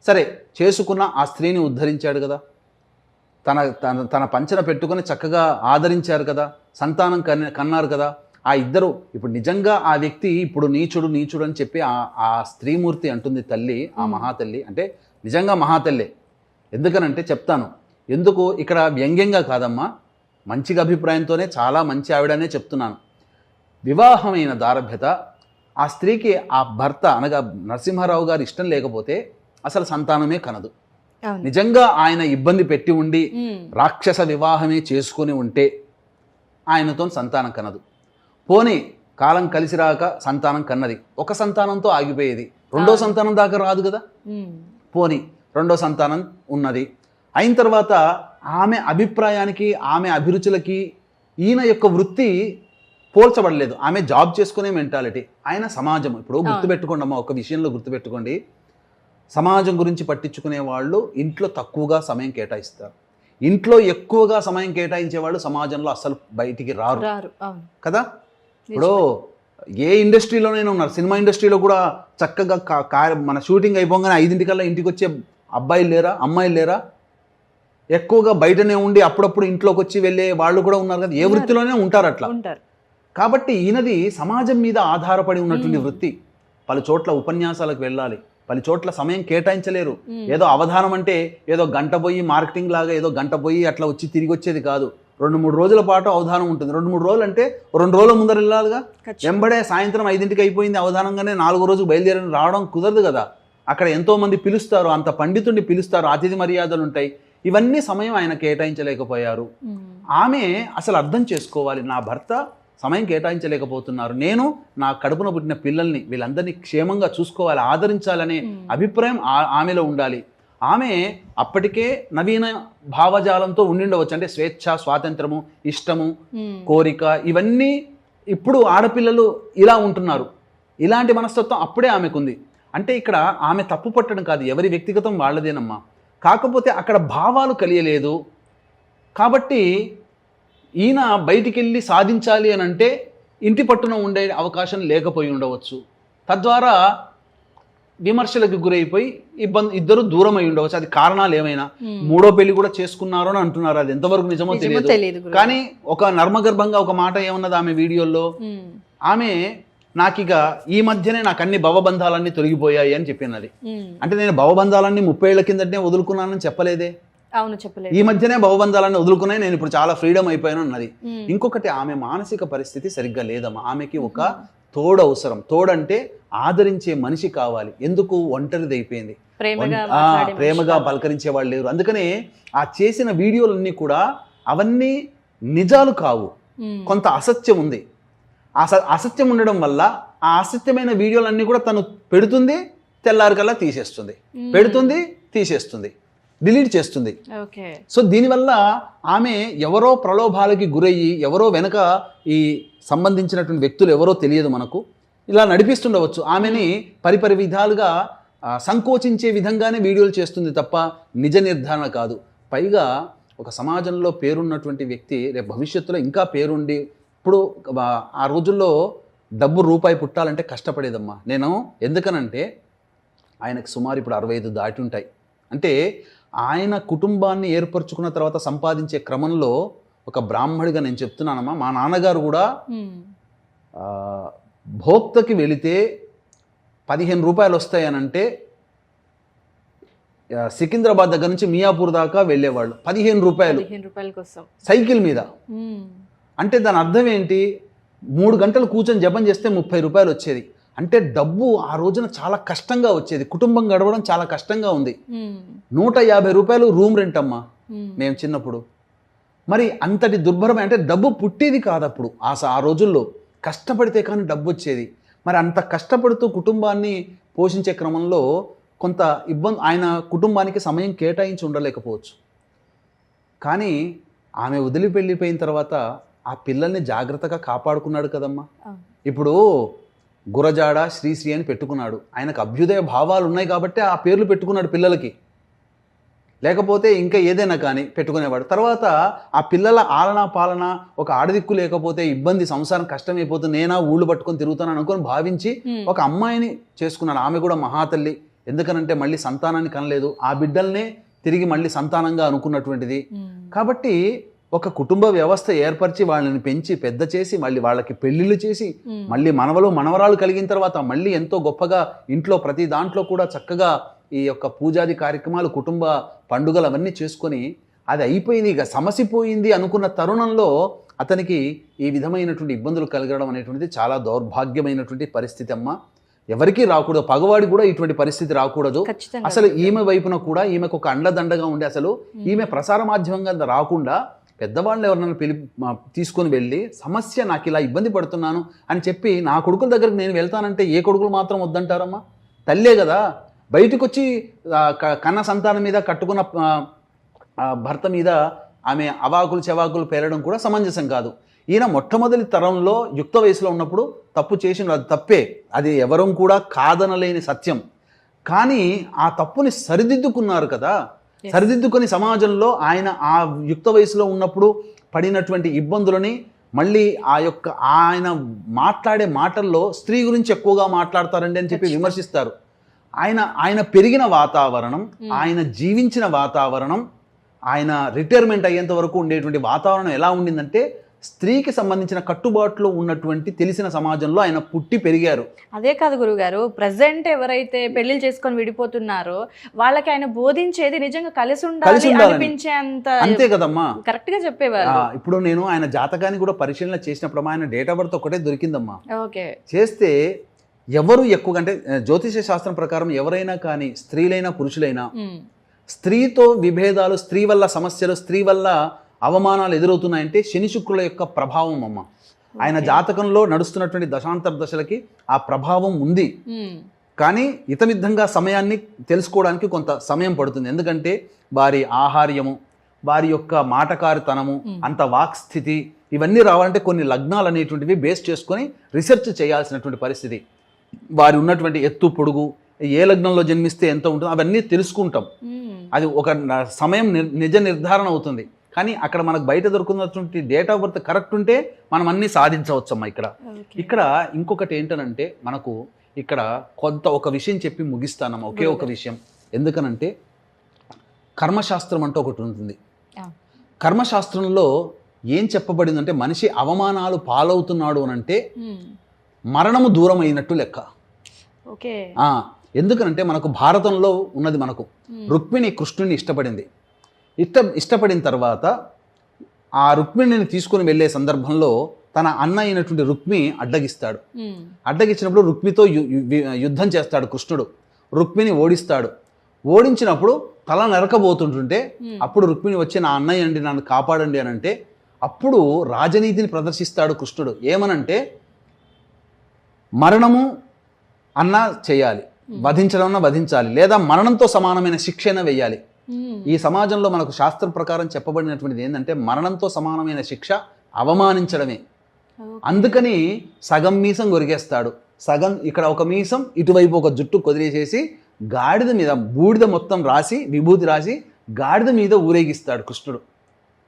సరే, చేసుకున్న ఆ స్త్రీని ఉద్ధరించాడు కదా, తన పంచన పెట్టుకొని చక్కగా ఆదరించారు కదా, సంతానం కన్నారు కదా ఆ ఇద్దరు. ఇప్పుడు నిజంగా ఆ వ్యక్తి ఇప్పుడు నీచుడు అని చెప్పి ఆ స్త్రీమూర్తి అంటుంది, తల్లి, ఆ మహాతల్లి అంటే నిజంగా మహాతల్లే. ఎందుకనంటే చెప్తాను ఎందుకు, ఇక్కడ వ్యంగ్యంగా కాదమ్మా, మంచిగా అభిప్రాయంతోనే, చాలా మంచి ఆవిడనే చెప్తున్నాను. వివాహమైన దారభ్యత ఆ స్త్రీకి ఆ భర్త అనగా నరసింహారావు గారు ఇష్టం లేకపోతే అసలు సంతానమే కనదు. నిజంగా ఆయన ఇబ్బంది పెట్టి ఉండి రాక్షస వివాహమే చేసుకుని ఉంటే ఆయనతో సంతానం కనదు. పోనీ కాలం కలిసి రాక సంతానం కన్నది, ఒక సంతానంతో ఆగిపోయేది, రెండో సంతానం దాకా రాదు కదా. పోనీ రెండో సంతానం ఉన్నది, అయిన తర్వాత ఆమె అభిప్రాయానికి, ఆమె అభిరుచులకి ఈయన యొక్క వృత్తి పోల్చబడలేదు. ఆమె జాబ్ చేసుకునే మెంటాలిటీ, ఆయన సమాజం. ఇప్పుడు గుర్తుపెట్టుకోండి అమ్మా, ఒక విషయంలో గుర్తుపెట్టుకోండి, సమాజం గురించి పట్టించుకునే వాళ్ళు ఇంట్లో తక్కువగా సమయం కేటాయిస్తారు, ఇంట్లో ఎక్కువగా సమయం కేటాయించే వాళ్ళు సమాజంలో అస్సలు బయటికి రారు కదా. ఇప్పుడు ఏ ఇండస్ట్రీలోనైనా ఉన్నారు, సినిమా ఇండస్ట్రీలో కూడా చక్కగా మన షూటింగ్ అయిపోగానే 5 ఇంటికి వచ్చే అబ్బాయిలు లేరా, అమ్మాయిలు లేరా? ఎక్కువగా బయటనే ఉండి అప్పుడప్పుడు ఇంట్లోకి వచ్చి వెళ్ళే వాళ్ళు కూడా ఉన్నారు కదా, ఏ వృత్తిలోనే ఉంటారు అట్లా. కాబట్టి ఈయనది సమాజం మీద ఆధారపడి ఉన్నటువంటి వృత్తి. పలు చోట్ల ఉపన్యాసాలకు వెళ్ళాలి, పలు చోట్ల సమయం కేటాయించలేరు. ఏదో అవధానం అంటే ఏదో గంట పోయి మార్కెటింగ్ లాగా ఏదో గంట పోయి అట్లా వచ్చి తిరిగి వచ్చేది కాదు. 2-3 రోజుల పాటు అవధానం ఉంటుంది. 2-3 రోజులు అంటే 2 రోజుల ముందర వెళ్ళాలిగా. వెంబడే సాయంత్రం 5కి అయిపోయింది అవధానంగానే 4వ రోజు బయలుదేరని రావడం కుదరదు కదా. అక్కడ ఎంతోమంది పిలుస్తారు, అంత పండితుడిని పిలుస్తారు, అతిథి మర్యాదలు ఉంటాయి. ఇవన్నీ సమయం ఆయన కేటాయించలేకపోయారు. ఆమె అసలు అర్థం చేసుకోవాలి, నా భర్త సమయం కేటాయించలేకపోతున్నారు. నేను నా కడుపున పుట్టిన పిల్లల్ని వీళ్ళందరినీ క్షేమంగా చూసుకోవాలి, ఆదరించాలనే అభిప్రాయం ఆమెలో ఉండాలి. ఆమె అప్పటికే నవీన భావజాలంతో ఉండిండవచ్చు, అంటే స్వేచ్ఛ, స్వాతంత్రము, ఇష్టము, కోరిక, ఇవన్నీ ఇప్పుడు ఆడపిల్లలు ఇలా ఉంటున్నారు. ఇలాంటి మనస్తత్వం అప్పుడే ఆమెకుంది. అంటే ఇక్కడ ఆమె తప్పు పట్టడం కాదు, ఎవరి వ్యక్తిగతం వాళ్ళదేనమ్మా. కాకపోతే అక్కడ భావాలు కలియలేదు కాబట్టి ఈయన బయటికి వెళ్ళి సాధించాలి అని అంటే ఇంటి పట్టున ఉండే అవకాశం లేకపోయి ఉండవచ్చు. తద్వారా విమర్శలకు గురైపోయి ఇద్దరు దూరం అయి ఉండవచ్చు. అది కారణాలు ఏమైనా, మూడో పెళ్లి కూడా చేసుకున్నారు అని అంటున్నారు. అది ఎంతవరకు నిజమో తెలియదు. కానీ ఒక నర్మగర్భంగా ఒక మాట ఏమన్నది ఆమె వీడియోలో, ఆమె నాకిక ఈ మధ్యనే నాకు అన్ని భవబంధాలన్నీ తొలగిపోయాయి అని చెప్పినది. అంటే నేను భవబంధాలన్నీ 30 ఏళ్ల కిందటనే వదులుకున్నానని చెప్పలేదే. అవును, చెప్పలేదు. ఈ మధ్యనే భవబంధాలన్నీ వదులుకున్నాయి, నేను ఇప్పుడు చాలా ఫ్రీడమ్ అయిపోయాను అన్నది. ఇంకొకటి, ఆమె మానసిక పరిస్థితి సరిగ్గా లేదమ్మా. ఆమెకి ఒక తోడు అవసరం. తోడంటే ఆదరించే మనిషి కావాలి. ఎందుకు ఒంటరిది అయిపోయింది, ప్రేమగా పలకరించే వాళ్ళు లేరు. అందుకనే ఆ చేసిన వీడియోలన్నీ కూడా అవన్నీ నిజాలు కావు, కొంత అసత్యం ఉంది. అసత్యం ఉండడం వల్ల ఆ అసత్యమైన వీడియోలన్నీ కూడా తను పెడుతుంది, తెల్లారికల్లా తీసేస్తుంది, పెడుతుంది, తీసేస్తుంది, డిలీట్ చేస్తుంది. సో దీనివల్ల ఆమె ఎవరో ప్రలోభాలకి గురయ్యి, ఎవరో వెనక ఈ సంబంధించినటువంటి వ్యక్తులు ఎవరో తెలియదు మనకు, ఇలా నడిపిస్తుండవచ్చు. ఆమెని పరిపరి విధాలుగా సంకోచించే విధంగానే వీడియోలు చేస్తుంది తప్ప నిజ నిర్ధారణ కాదు. పైగా ఒక సమాజంలో పేరున్నటువంటి వ్యక్తి రేపు భవిష్యత్తులో ఇంకా పేరుండి, ఇప్పుడు ఆ రోజుల్లో డబ్బు రూపాయి పుట్టాలంటే కష్టపడేదమ్మా. నేను ఎందుకనంటే ఆయనకు సుమారు ఇప్పుడు 65 దాటి ఉంటాయి. అంటే ఆయన కుటుంబాన్ని ఏర్పరచుకున్న తర్వాత సంపాదించే క్రమంలో ఒక బ్రాహ్మడిగా నేను చెప్తున్నానమ్మా, మా నాన్నగారు కూడా భోక్తకి వెళితే 15 రూపాయలు వస్తాయనంటే సికింద్రాబాద్ దగ్గర నుంచి మియాపూర్ దాకా వెళ్ళేవాళ్ళు. 15 రూపాయలు సైకిల్ మీద. అంటే దాని అర్థం ఏంటి, 3 గంటలు కూర్చొని జపం చేస్తే 30 రూపాయలు వచ్చేది. అంటే డబ్బు ఆ రోజున చాలా కష్టంగా వచ్చేది, కుటుంబం గడవడం చాలా కష్టంగా ఉంది. 150 రూపాయలు రూమ్ రెంట్ అమ్మా మేము చిన్నప్పుడు. మరి అంతటి దుర్భరమే, అంటే డబ్బు పుట్టేది కాదు అప్పుడు. ఆ రోజుల్లో కష్టపడితే కానీ డబ్బు వచ్చేది. మరి అంత కష్టపడుతూ కుటుంబాన్ని పోషించే క్రమంలో కొంత ఇబ్బంది, ఆయన కుటుంబానికి సమయం కేటాయించి ఉండలేకపోవచ్చు. కానీ ఆమె వదిలి వెళ్ళిపోయిన తర్వాత ఆ పిల్లల్ని జాగ్రత్తగా కాపాడుకున్నాడు కదమ్మా. ఇప్పుడు గురజాడ, శ్రీశ్రీ అని పెట్టుకున్నాడు. ఆయనకు అభ్యుదయ భావాలు ఉన్నాయి కాబట్టి ఆ పేర్లు పెట్టుకున్నాడు పిల్లలకి. లేకపోతే ఇంకా ఏదైనా కానీ పెట్టుకునేవాడు. తర్వాత ఆ పిల్లల ఆలనా పాలన, ఒక ఆడదిక్కు లేకపోతే ఇబ్బంది, సంసారం కష్టమైపోతుంది, నేనా ఊళ్ళు పట్టుకొని తిరుగుతాను అనుకొని భావించి ఒక అమ్మాయిని చేసుకున్నాడు. ఆమె కూడా మహాతల్లి. ఎందుకనంటే మళ్ళీ సంతానాన్ని కనలేదు, ఆ బిడ్డల్నే తిరిగి మళ్ళీ సంతానంగా అనుకున్నటువంటిది. కాబట్టి ఒక కుటుంబ వ్యవస్థ ఏర్పరిచి వాళ్ళని పెంచి పెద్ద చేసి మళ్ళీ వాళ్ళకి పెళ్లిళ్ళు చేసి మళ్ళీ మనవరాలు కలిగిన తర్వాత మళ్ళీ ఎంతో గొప్పగా ఇంట్లో ప్రతి దాంట్లో కూడా చక్కగా ఈ యొక్క పూజాది కార్యక్రమాలు, కుటుంబ పండుగలు అవన్నీ చేసుకొని అది అయిపోయింది, ఇక సమసిపోయింది అనుకున్న తరుణంలో అతనికి ఈ విధమైనటువంటి ఇబ్బందులు కలగడం అనేటువంటిది చాలా దౌర్భాగ్యమైనటువంటి పరిస్థితి అమ్మ. ఎవరికీ రాకూడదు, పగవాడి కూడా ఇటువంటి పరిస్థితి రాకూడదు. అసలు ఈమె వైపున కూడా ఈమెకు ఒక అండదండగా ఉండి అసలు ఈమె ప్రసార మాధ్యమంగా రాకుండా పెద్దవాళ్ళు ఎవరినైనా తీసుకొని వెళ్ళి సమస్య, నాకు ఇలా ఇబ్బంది పడుతున్నాను అని చెప్పి నా కొడుకుల దగ్గరికి నేను వెళ్తానంటే ఏ కొడుకులు మాత్రం వద్దంటారమ్మా? తల్లే కదా. బయటకు వచ్చి కన్న సంతానం మీద, కట్టుకున్న భర్త మీద ఆమె అవాకులు చెవాకులు పేరడం కూడా సమంజసం కాదు. ఈయన మొట్టమొదటి తరంలో యుక్త వయసులో ఉన్నప్పుడు తప్పు చేసిన, అది తప్పే, అది ఎవరం కూడా కాదనలేని సత్యం. కానీ ఆ తప్పుని సరిదిద్దుకున్నారు కదా. సరిదిద్దుకొని సమాజంలో ఆయన ఆ యుక్త వయసులో ఉన్నప్పుడు పడినటువంటి ఇబ్బందులని మళ్ళీ ఆయన మాట్లాడే మాటల్లో స్త్రీ గురించి ఎక్కువగా మాట్లాడతారండి అని చెప్పి విమర్శిస్తారు. ఆయన పెరిగిన వాతావరణం, ఆయన జీవించిన వాతావరణం, ఆయన రిటైర్మెంట్ అయ్యేంత వరకు ఉండేటువంటి వాతావరణం ఎలా ఉండిందంటే స్త్రీకి సంబంధించిన కట్టుబాట్లు ఉన్నటువంటి తెలిసిన సమాజంలో ఆయన పుట్టి పెరిగారు. అదే కాదు గురుగారు, ప్రజెంట్ ఎవరైతే పెళ్లిళ్ళు చేసుకొని విడిపోతున్నారో వాళ్ళకి ఆయన బోధించేది నిజంగా కలిసి ఉండాలి అనిపించేంత, అంతే కదమ్మా, కరెక్ట్ గా చెప్పేవారు. ఇప్పుడు నేను ఆయన జాతకాన్ని కూడా పరిశీలన చేసినప్పుడు ఆయన డేట్ ఆఫ్ బర్త్ ఒకటే దొరికిందమ్మా. ఓకే, చేస్తే ఎవరు ఎక్కువగా, అంటే జ్యోతిష శాస్త్రం ప్రకారం ఎవరైనా కానీ, స్త్రీలైనా పురుషులైనా, స్త్రీతో విభేదాలు, స్త్రీ వల్ల సమస్యలు, స్త్రీ వల్ల అవమానాలు ఎదురవుతున్నాయంటే శని శుక్రుల యొక్క ప్రభావం అమ్మ. ఆయన జాతకంలో నడుస్తున్నటువంటి దశాంతర దశలకి ఆ ప్రభావం ఉంది. కానీ ఇతమిద్ధంగా సమయాన్ని తెలుసుకోవడానికి కొంత సమయం పడుతుంది. ఎందుకంటే వారి ఆహార్యము, వారి యొక్క మాటకారితనము, అంత వాక్స్థితి, ఇవన్నీ రావాలంటే కొన్ని లగ్నాలు అనేటువంటివి బేస్ చేసుకొని రీసెర్చ్ చేయాల్సినటువంటి పరిస్థితి. వారి ఉన్నటువంటి ఎత్తు, పొడుగు, ఏ లగ్నంలో జన్మిస్తే ఎంత ఉంటుందో అవన్నీ తెలుసుకుంటాం. అది ఒక సమయం నిజ నిర్ధారణ అవుతుంది. కానీ అక్కడ మనకు బయట దొరుకుతున్నటువంటి డేట్ ఆఫ్ బర్త్ కరెక్ట్ ఉంటే మనం అన్నీ సాధించవచ్చమ్మా. ఇక్కడ ఇంకొకటి ఏంటనంటే మనకు ఇక్కడ కొంత ఒక విషయం చెప్పి ముగిస్తానమ్మా, ఒకే ఒక విషయం. ఎందుకనంటే కర్మశాస్త్రం అంటూ ఒకటి ఉంటుంది. కర్మశాస్త్రంలో ఏం చెప్పబడిందంటే మనిషి అవమానాలు పాలవుతున్నాడు అనంటే మరణము దూరం అయినట్టు లెక్క. ఎందుకనంటే మనకు భారతంలో ఉన్నది, మనకు రుక్మిణి కృష్ణుని ఇష్టపడిన తర్వాత ఆ రుక్మిణిని తీసుకుని వెళ్ళే సందర్భంలో తన అన్న అయినటువంటి రుక్మి అడ్డగిచ్చినప్పుడు రుక్మితో యుద్ధం చేస్తాడు కృష్ణుడు. రుక్మిని ఓడించినప్పుడు తల నరకబోతుంటుంటే అప్పుడు రుక్మిణి వచ్చి నా అన్నయ్య అండి, నన్ను కాపాడండి అని అంటే అప్పుడు రాజనీతిని ప్రదర్శిస్తాడు కృష్ణుడు. ఏమనంటే మరణము అన్నా చేయాలి, వధించడం వధించాలి, లేదా మరణంతో సమానమైన శిక్షణ వేయాలి. ఈ సమాజంలో మనకు శాస్త్రం ప్రకారం చెప్పబడినటువంటిది ఏంటంటే మరణంతో సమానమైన శిక్ష అవమానించడమే. అందుకని సగం మీసం కొరికేస్తాడు, సగం ఇక్కడ ఒక మీసం, ఇటువైపు ఒక జుట్టు కొదిలేసేసి గాడిద మీద బూడిద మొత్తం రాసి, విభూతి రాసి గాడిద మీద ఊరేగిస్తాడు కృష్ణుడు.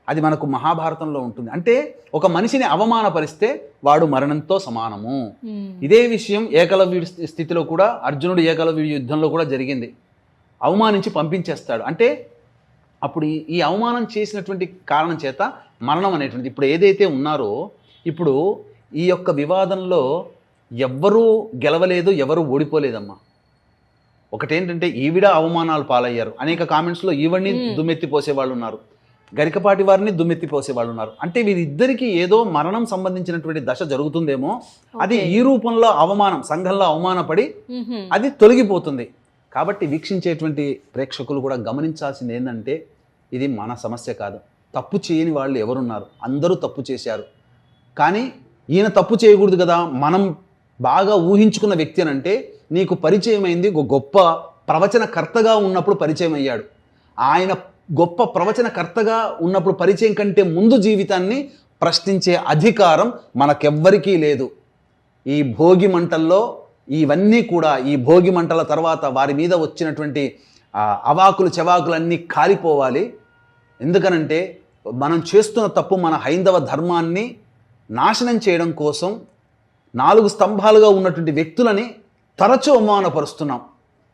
అది మనకు మహాభారతంలో ఉంటుంది. అంటే ఒక మనిషిని అవమానపరిస్తే వాడు మరణంతో సమానము. ఇదే విషయం ఏకలవ్యుడి స్థితిలో కూడా, అర్జునుడు ఏకలవ్యుడి యుద్ధంలో కూడా జరిగింది. అవమానించి పంపించేస్తాడు. అంటే అప్పుడు ఈ అవమానం చేసినటువంటి కారణం చేత మరణం అనేటువంటి, ఇప్పుడు ఏదైతే ఉన్నారో, ఇప్పుడు ఈ యొక్క వివాదంలో ఎవ్వరూ గెలవలేదు, ఎవరు ఓడిపోలేదమ్మా. ఒకటేంటంటే ఈవిడ అవమానాలు పాలయ్యారు. అనేక కామెంట్స్లో ఈవిడ్ని దుమ్మెత్తిపోసే వాళ్ళు ఉన్నారు, గరికపాటి వారిని దుమ్మెత్తిపోసే వాళ్ళు ఉన్నారు. అంటే వీరిద్దరికీ ఏదో మరణం సంబంధించినటువంటి దశ జరుగుతుందేమో, అది ఈ రూపంలో అవమానం, సంఘంలో అవమానపడి అది తొలగిపోతుంది. కాబట్టి వీక్షించేటువంటి ప్రేక్షకులు కూడా గమనించాల్సింది ఏంటంటే ఇది మన సమస్య కాదు. తప్పు చేయని వాళ్ళు ఎవరున్నారు? అందరూ తప్పు చేశారు. కానీ ఈయన తప్పు చేయకూడదు కదా. మనం బాగా ఊహించుకున్న వ్యక్తి అని అంటే నీకు పరిచయం అయింది గొప్ప ప్రవచనకర్తగా ఉన్నప్పుడు పరిచయం అయ్యాడు. ఆయన గొప్ప ప్రవచనకర్తగా ఉన్నప్పుడు పరిచయం కంటే ముందు జీవితాన్ని ప్రశ్నించే అధికారం మనకెవ్వరికీ లేదు. ఈ భోగి మంటల్లో ఇవన్నీ కూడా, ఈ భోగి మంటల తర్వాత వారి మీద వచ్చినటువంటి అవాకులు చెవాకులన్నీ కాలిపోవాలి. ఎందుకనంటే మనం చేస్తున్న తప్పు మన హైందవ ధర్మాన్ని నాశనం చేయడం కోసం 4 స్తంభాలుగా ఉన్నటువంటి వ్యక్తులని తరచూ అవమానపరుస్తున్నాం.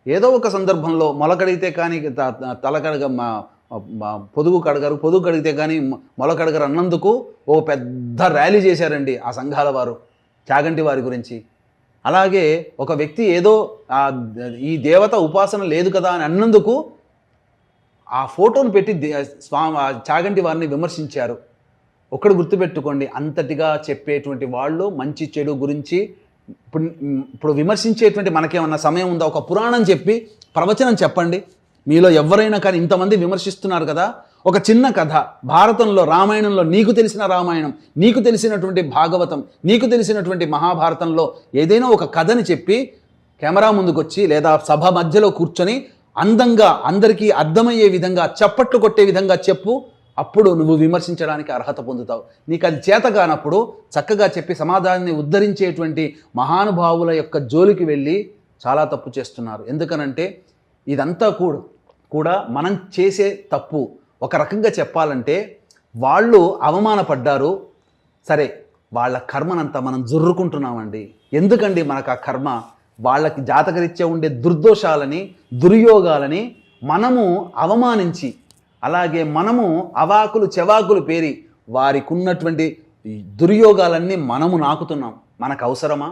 ఏదో ఒక సందర్భంలో మొలకడిగితే కానీ పొదుగు కడిగితే కానీ మొలకడగరు అన్నందుకు ఓ పెద్ద ర్యాలీ చేశారండి ఆ సంఘాల వారు చాగంటి వారి గురించి. అలాగే ఒక వ్యక్తి ఏదో ఈ దేవత ఉపాసన లేదు కదా అని అన్నందుకు ఆ ఫోటోను పెట్టి చాగంటి వారిని విమర్శించారు. ఒక్కడు గుర్తుపెట్టుకోండి, అంతటిగా చెప్పేటువంటి వాళ్ళు మంచి చెడు గురించి ఇప్పుడు విమర్శించేటువంటి మనకేమన్నా సమయం ఉందా? ఒక పురాణం చెప్పి ప్రవచనం చెప్పండి. మీలో ఎవరైనా కానీ ఇంతమంది విమర్శిస్తున్నారు కదా. ఒక చిన్న కథ, భారతంలో, రామాయణంలో నీకు తెలిసిన రామాయణం, నీకు తెలిసినటువంటి భాగవతం, నీకు తెలిసినటువంటి మహాభారతంలో ఏదైనా ఒక కథని చెప్పి కెమెరా ముందుకు వచ్చి లేదా సభ మధ్యలో కూర్చొని అందంగా అందరికీ అర్థమయ్యే విధంగా చప్పట్లు కొట్టే విధంగా చెప్పు. అప్పుడు నువ్వు విమర్శించడానికి అర్హత పొందుతావు. నీకు అది చేత కానప్పుడు చక్కగా చెప్పి సమాధానాన్ని ఉద్ధరించేటువంటి మహానుభావుల యొక్క జోలికి వెళ్ళి చాలా తప్పు చేస్తున్నారు. ఎందుకనంటే ఇదంతా కూడా మనం చేసే తప్పు. ఒక రకంగా చెప్పాలంటే వాళ్ళు అవమానపడ్డారు, సరే వాళ్ళ కర్మనంతా మనం జుర్రుకుంటున్నామండి. ఎందుకండి మనకు ఆ కర్మ? వాళ్ళకి జాతకరీత్యా ఉండే దుర్దోషాలని, దుర్యోగాలని మనము అవమానించి, అలాగే మనము అవాకులు చెవాకులు పేరి వారికి ఉన్నటువంటి దుర్యోగాలన్నీ మనము నాకుతున్నాం. మనకు అవసరమా?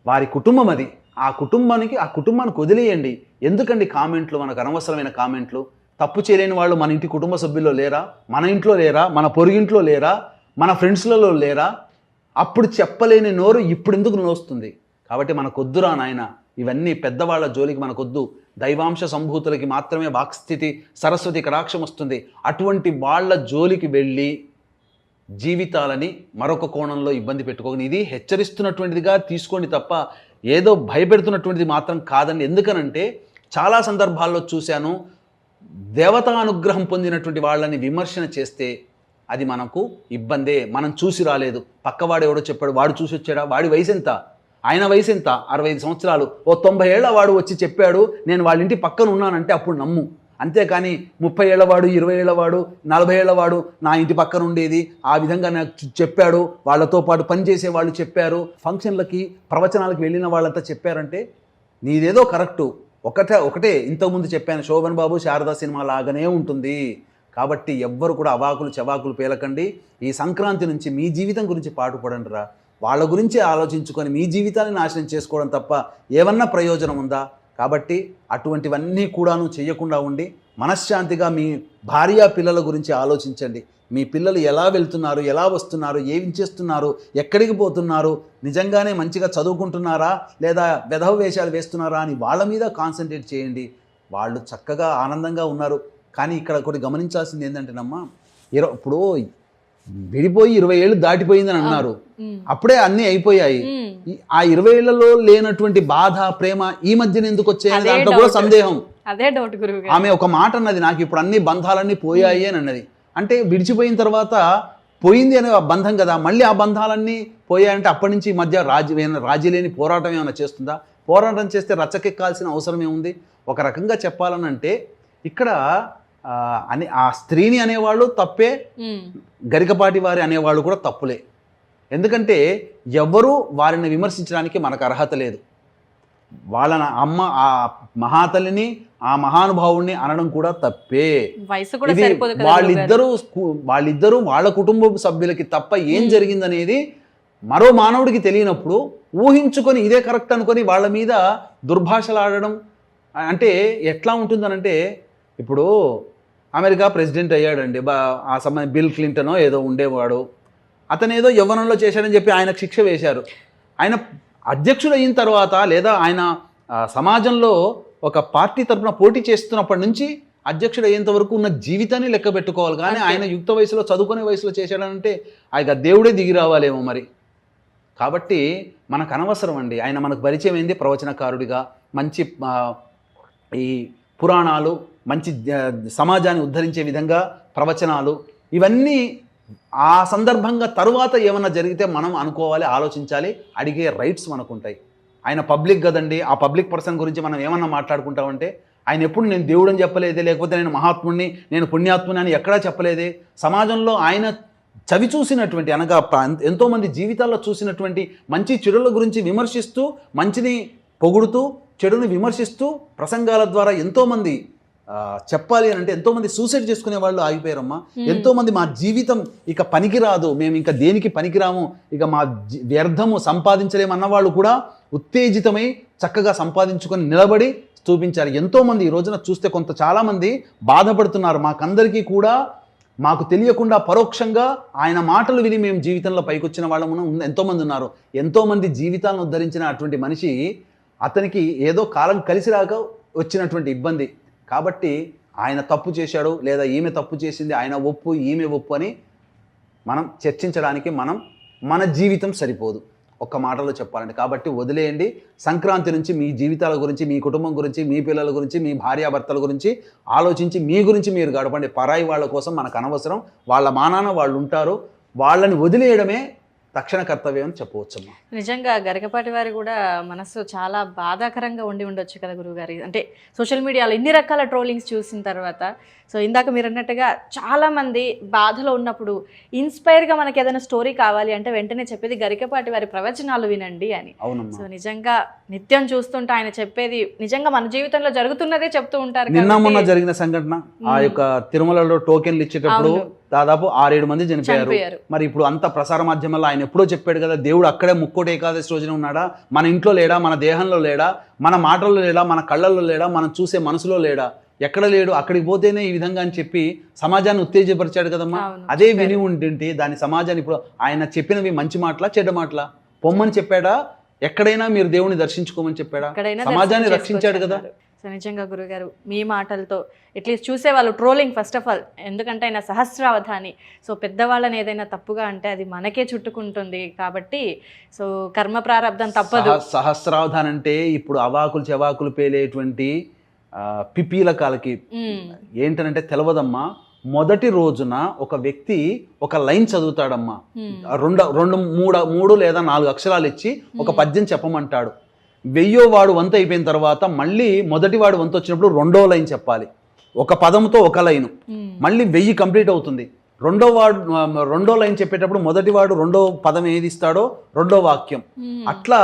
వారి కుటుంబం అది. ఆ కుటుంబానికి వదిలేయండి. ఎందుకండి కామెంట్లు, మనకు అనవసరమైన కామెంట్లు? తప్పు చేయలేని వాళ్ళు మన ఇంటి కుటుంబ సభ్యుల్లో లేరా? మన ఇంట్లో లేరా? మన పొరుగింట్లో లేరా? మన ఫ్రెండ్స్లలో లేరా? అప్పుడు చెప్పలేని నోరు ఇప్పుడు ఎందుకు నోస్తుంది? కాబట్టి మనకొద్దురా నాయన, ఇవన్నీ పెద్దవాళ్ళ జోలికి మనకొద్దు. దైవాంశ సంభూతులకి మాత్రమే వాక్స్థితి, సరస్వతి కటాక్షం వస్తుంది. అటువంటి వాళ్ళ జోలికి వెళ్ళి జీవితాలని మరొక కోణంలో ఇబ్బంది పెట్టుకోకండి. ఇది హెచ్చరిస్తున్నటువంటిదిగా తీసుకోండి తప్ప ఏదో భయపెడుతున్నటువంటిది మాత్రం కాదండి. ఎందుకనంటే చాలా సందర్భాల్లో చూశాను, దేవతా అనుగ్రహం పొందినటువంటి వాళ్ళని విమర్శన చేస్తే అది మనకు ఇబ్బందే. మనం చూసి రాలేదు, పక్కవాడు ఎవడో చెప్పాడు, వాడు చూసి వచ్చాడా, వాడి వయసు ఎంత, ఆయన వయసు ఎంత, 65 సంవత్సరాలు, ఓ 90 ఏళ్ల వాడు వచ్చి చెప్పాడు నేను వాళ్ళ ఇంటి పక్కన ఉన్నానంటే అప్పుడు నమ్ము. అంతేకాని 30 ఏళ్లవాడు, 20 ఏళ్లవాడు, 40 ఏళ్లవాడు నా ఇంటి పక్కన ఉండేది, ఆ విధంగా నాకు చెప్పాడు, వాళ్ళతో పాటు పనిచేసే వాళ్ళు చెప్పారు, ఫంక్షన్లకి ప్రవచనాలకు వెళ్ళిన వాళ్ళంతా చెప్పారంటే నీదేదో కరెక్టు. ఒకటే ఇంతకుముందు చెప్పాను, శోభన్ బాబు శారదా సినిమా లాగానే ఉంటుంది. కాబట్టి ఎవ్వరు కూడా అవాకులు చవాకులు పేలకండి. ఈ సంక్రాంతి నుంచి మీ జీవితం గురించి పాటుపడండి రా. వాళ్ళ గురించి ఆలోచించుకొని మీ జీవితాన్ని నాశనం చేసుకోవడం తప్ప ఏమన్నా ప్రయోజనం ఉందా? కాబట్టి అటువంటివన్నీ కూడాను చేయకుండా ఉండి మనశ్శాంతిగా మీ భార్య పిల్లల గురించి ఆలోచించండి. మీ పిల్లలు ఎలా వెళ్తున్నారు, ఎలా వస్తున్నారు, ఏం చేస్తున్నారు, ఎక్కడికి పోతున్నారు, నిజంగానే మంచిగా చదువుకుంటున్నారా లేదా వెధవ వేషాలు వేస్తున్నారా అని వాళ్ళ మీద కాన్సన్ట్రేట్ చేయండి. వాళ్ళు చక్కగా ఆనందంగా ఉన్నారు. కానీ ఇక్కడ ఒకటి గమనించాల్సింది ఏంటంటేనమ్మా, ఇప్పుడు విడిపోయి 20 ఏళ్ళు దాటిపోయిందని అన్నారు, అప్పుడే అన్నీ అయిపోయాయి. ఆ 20 ఏళ్లలో లేనటువంటి బాధ, ప్రేమ ఈ మధ్యన ఎందుకు వచ్చాయని దాంట్లో కూడా సందేహం. అదే డౌట్ గురువు. ఆమె ఒక మాట అన్నది, నాకు ఇప్పుడు అన్ని బంధాలన్నీ పోయాయి అని అన్నది. అంటే విడిచిపోయిన తర్వాత పోయింది అనే బంధం కదా, మళ్ళీ ఆ బంధాలన్నీ పోయాయంటే అప్పటి నుంచి ఈ మధ్య రాజీ లేని పోరాటం ఏమైనా చేస్తుందా? పోరాటం చేస్తే రచ్చకెక్కాల్సిన అవసరం ఏముంది? ఒక రకంగా చెప్పాలనంటే ఇక్కడ ఆ స్త్రీని అనేవాళ్ళు తప్పే, గరికపాటి వారి అనేవాళ్ళు కూడా తప్పులే. ఎందుకంటే ఎవరు వారిని విమర్శించడానికి మనకు అర్హత లేదు. వాళ్ళ అమ్మ ఆ మహాతల్లిని, ఆ మహానుభావుడిని అనడం కూడా తప్పే. వాళ్ళిద్దరూ వాళ్ళ కుటుంబ సభ్యులకి తప్ప ఏం జరిగిందనేది మరో మానవుడికి తెలియనప్పుడు ఊహించుకొని ఇదే కరెక్ట్ అనుకొని వాళ్ళ మీద దుర్భాషలాడడం అంటే ఎట్లా ఉంటుందనంటే, ఇప్పుడు అమెరికా ప్రెసిడెంట్ అయ్యాడండి, ఆ సమయం బిల్ క్లింటనో ఏదో ఉండేవాడు, అతను ఏదో యవ్వనంలో చేశాడని చెప్పి ఆయనకు శిక్ష వేశారు. ఆయన అధ్యక్షుడు అయిన తర్వాత లేదా ఆయన సమాజంలో ఒక పార్టీ తరఫున పోటీ చేస్తున్నప్పటి నుంచి అధ్యక్షుడు అయ్యేంత వరకు ఉన్న జీవితాన్ని లెక్క పెట్టుకోవాలి. కానీ ఆయన యుక్త వయసులో చదువుకునే వయసులో చేశాడంటే ఆయన దేవుడే దిగి రావాలేమో మరి. కాబట్టి మనకు అనవసరం అండి. ఆయన మనకు పరిచయం అయింది ప్రవచనకారుడిగా, మంచి ఈ పురాణాలు, మంచి సమాజాన్ని ఉద్ధరించే విధంగా ప్రవచనాలు, ఇవన్నీ ఆ సందర్భంగా తరువాత ఏమన్నా జరిగితే మనం అనుకోవాలి, ఆలోచించాలి, అడిగే రైట్స్ మనకు ఉంటాయి. ఆయన పబ్లిక్ కదండి, ఆ పబ్లిక్ పర్సన్ గురించి మనం ఏమన్నా మాట్లాడుకుంటామంటే ఆయన ఎప్పుడు నేను దేవుడు అని చెప్పలేదే, లేకపోతే నేను మహాత్ముడిని, నేను పుణ్యాత్ముని అని ఎక్కడా చెప్పలేదే. సమాజంలో ఆయన చవి చూసినటువంటి అనగా ఎంతోమంది జీవితాల్లో చూసినటువంటి మంచి చెడుల గురించి విమర్శిస్తూ, మంచిని పొగుడుతూ చెడుని విమర్శిస్తూ ప్రసంగాల ద్వారా ఎంతోమంది చెప్పాలి అని అంటే ఎంతోమంది సూసైడ్ చేసుకునే వాళ్ళు ఆగిపోయారమ్మా. ఎంతోమంది మా జీవితం ఇక పనికిరాదు, మేము ఇంకా దేనికి పనికిరాము, ఇక మా వ్యర్థము సంపాదించలేమన్న వాళ్ళు కూడా ఉత్తేజితమై చక్కగా సంపాదించుకొని నిలబడి చూపించారు. ఎంతోమంది ఈ రోజున చూస్తే చాలామంది బాధపడుతున్నారు. మాకందరికీ కూడా మాకు తెలియకుండా పరోక్షంగా ఆయన మాటలు విని మేము జీవితంలో పైకొచ్చిన వాళ్ళము ఎంతోమంది ఉన్నారు. ఎంతోమంది జీవితాలను ఉద్ధరించిన అటువంటి మనిషి, అతనికి ఏదో కాలం కలిసి రాక వచ్చినటువంటి ఇబ్బంది. కాబట్టి ఆయన తప్పు చేశాడు లేదా ఈమె తప్పు చేసింది, ఆయన ఒప్పు ఈమె ఒప్పు అని మనం చర్చించడానికి మన జీవితం సరిపోదు ఒక్క మాటలో చెప్పాలంటే. కాబట్టి వదిలేయండి. సంక్రాంతి నుంచి మీ జీవితాల గురించి, మీ కుటుంబం గురించి, మీ పిల్లల గురించి, మీ భార్యాభర్తల గురించి ఆలోచించి మీ గురించి మీరు గడపండి. పరాయి వాళ్ళ కోసం మనకు అనవసరం. వాళ్ళ మానాన వాళ్ళు ఉంటారు, వాళ్ళని వదిలేయడమే తక్షణ కర్తవ్యం అని చెప్పవచ్చమ్మా. నిజంగా గరికపాటి వారి కూడా మనసు చాలా బాధాకరంగా ఉండొచ్చు కదా గురువుగారి. అంటే సోషల్ మీడియాలో ఇన్ని రకాల ట్రోలింగ్స్ చూసిన తర్వాత, సో ఇందాక మీరు అన్నట్టుగా చాలామంది బాధలో ఉన్నప్పుడు ఇన్స్పైర్గా మనకి ఏదైనా స్టోరీ కావాలి అంటే వెంటనే చెప్పేది గరికపాటి వారి ప్రవచనాలు వినండి అని. సో నిజంగా నిత్యం చూస్తుంటే ఆయన చెప్పేది నిజంగా మన జీవితంలో జరుగుతున్నదే చెప్తూ ఉంటారు. నిన్న మొన్న జరిగిన సంఘటన, ఆ యొక్క తిరుమలలో టోకెన్లు ఇచ్చేటప్పుడు దాదాపు 6-7 మంది చనిపోయారు. మరి ఇప్పుడు అంత ప్రసార మాధ్యమాల్లో ఆయన ఎప్పుడో చెప్పాడు కదా, దేవుడు అక్కడే ముక్కోటి ఏకాదశి రోజున ఉన్నాడా, మన ఇంట్లో లేడా, మన దేహంలో లేడా, మన మాటల్లో లేడా, మన కళ్ళల్లో లేడా, మనం చూసే మనసులో లేడా, ఎక్కడ లేడు, అక్కడికి పోతేనే ఈ విధంగా అని చెప్పి సమాజాన్ని ఉత్తేజపరిచాడు కదమ్మా. అదే విని ఉంటుంటే దాని సమాజాన్ని ఇప్పుడు ఆయన చెప్పినవి మంచి మాటలా చెడ్డ మాటలా? పొమ్మని చెప్పాడా? ఎక్కడైనా మీరు దేవుని దర్శించుకోమని చెప్పాడా? సమాజాన్ని రక్షించాడు కదా. సో నిజంగా గురుగారు మీ మాటలతో అట్లీస్ట్ చూసేవాళ్ళు ట్రోలింగ్ ఫస్ట్ ఆఫ్ ఆల్, ఎందుకంటే ఆయన సహస్రావధాని. సో పెద్దవాళ్ళని ఏదైనా తప్పుగా అంటే అది మనకే చుట్టుకుంటుంది కాబట్టి సో కర్మ ప్రారంధం తప్పదు. సహస్రావధాన్ అంటే ఇప్పుడు అవాకులు చెవాకులు పేలేటువంటి పిపీలకాలకి ఏంటనంటే తెలవదమ్మా. మొదటి రోజున ఒక వ్యక్తి ఒక లైన్ చదువుతాడమ్మా, మూడు లేదా 4 అక్షరాలు ఇచ్చి ఒక పద్యం చెప్పమంటాడు. 1000వ వాడు వంతు అయిపోయిన తర్వాత మళ్ళీ మొదటి వాడు వంతు వచ్చినప్పుడు 2వ లైన్ చెప్పాలి. ఒక పదంతో ఒక లైను, మళ్ళీ 1000 కంప్లీట్ అవుతుంది. రెండో లైన్ చెప్పేటప్పుడు మొదటి వాడు 2వ పదం ఏది ఇస్తాడో 2వ వాక్యం. అట్లా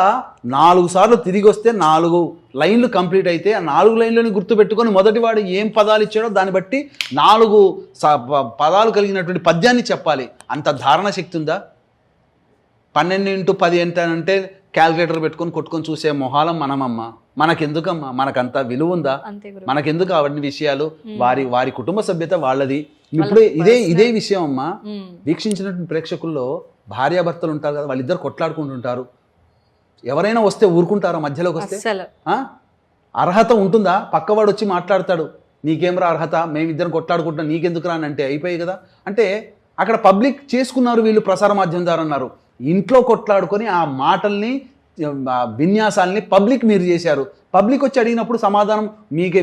4 సార్లు తిరిగి వస్తే 4 లైన్లు కంప్లీట్ అయితే ఆ 4 లైన్లను గుర్తుపెట్టుకొని మొదటి వాడు ఏం పదాలు ఇచ్చాడో దాన్ని బట్టి 4 పదాలు కలిగినటువంటి పద్యాన్ని చెప్పాలి. అంత ధారణ శక్తి ఉందా? 12 × 10 ఎంత అంటే క్యాల్కులేటర్ పెట్టుకొని కొట్టుకొని చూసే మొహాలం మనమమ్మ. మనకెందుకమ్మా? మనకంత విలువ ఉందా? మనకెందుకు అవన్నీ విషయాలు? వారి కుటుంబ సభ్యత వాళ్ళది. ఇప్పుడు ఇదే విషయం అమ్మా. వీక్షించినటువంటి ప్రేక్షకుల్లో భార్యాభర్తలు ఉంటారు కదా, వాళ్ళిద్దరు కొట్లాడుకుంటుంటారు. ఎవరైనా వస్తే ఊరుకుంటారా? మధ్యలోకి వస్తే అర్హత ఉంటుందా? పక్కవాడు వచ్చి మాట్లాడతాడు, నీకేమరా అర్హత, మేమిద్దరం కొట్లాడుకుంటున్నాం, నీకెందుకు రా అంటే అయిపోయాయి కదా. అంటే అక్కడ పబ్లిక్ చేసుకున్నారు, వీళ్ళు ప్రసార మాధ్యమం ద్వారా అన్నారు. ఇంట్లో కొట్లాడుకొని ఆ మాటల్ని విన్యాసాలని పబ్లిక్ మీరు చేశారు. పబ్లిక్ వచ్చి అడిగినప్పుడు సమాధానం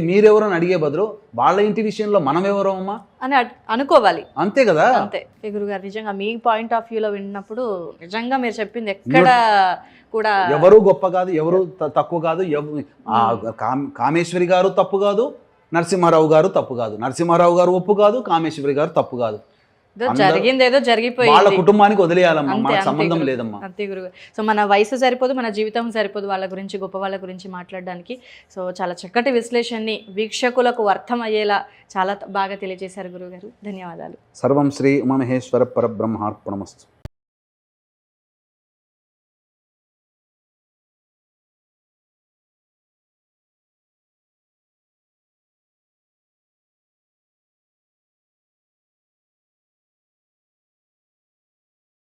మీరెవరు అని అడిగే బదులు వాళ్ళ ఇంటి విషయంలో మనం ఎవరో అమ్మా అని అనుకోవాలి. అంతే కదా. అంతే గురుగారు, నిజంగా మీ పాయింట్ ఆఫ్ వ్యూలో విన్నప్పుడు నిజంగా మీరు చెప్పింది ఎక్కడ కూడా ఎవరు గొప్ప కాదు, ఎవరు తక్కువ కాదు. కామేశ్వరి గారు తప్పు కాదు, నరసింహారావు గారు తప్పు కాదు. నరసింహారావు గారు ఒప్పు కాదు, కామేశ్వరి గారు తప్పు కాదు. జరిగింది ఏదో జరిగిపోయింది, వాళ్ళ కుటుంబానికి వదిలేయాలమ్మా, మనకు సంబంధం లేదమ్మా. అంతే గురువు. సో మన వయసు సరిపోదు, మన జీవితం సరిపోదు వాళ్ళ గురించి, గొప్ప వాళ్ళ గురించి మాట్లాడడానికి. సో చాలా చక్కటి విశ్లేషణని వీక్షకులకు అర్థమయ్యేలా చాలా బాగా తెలియజేశారు గురుగారు. ధన్యవాదాలు. సర్వం శ్రీ ఉమామహేశ్వర పరబ్రహ్మార్పణమస్తు.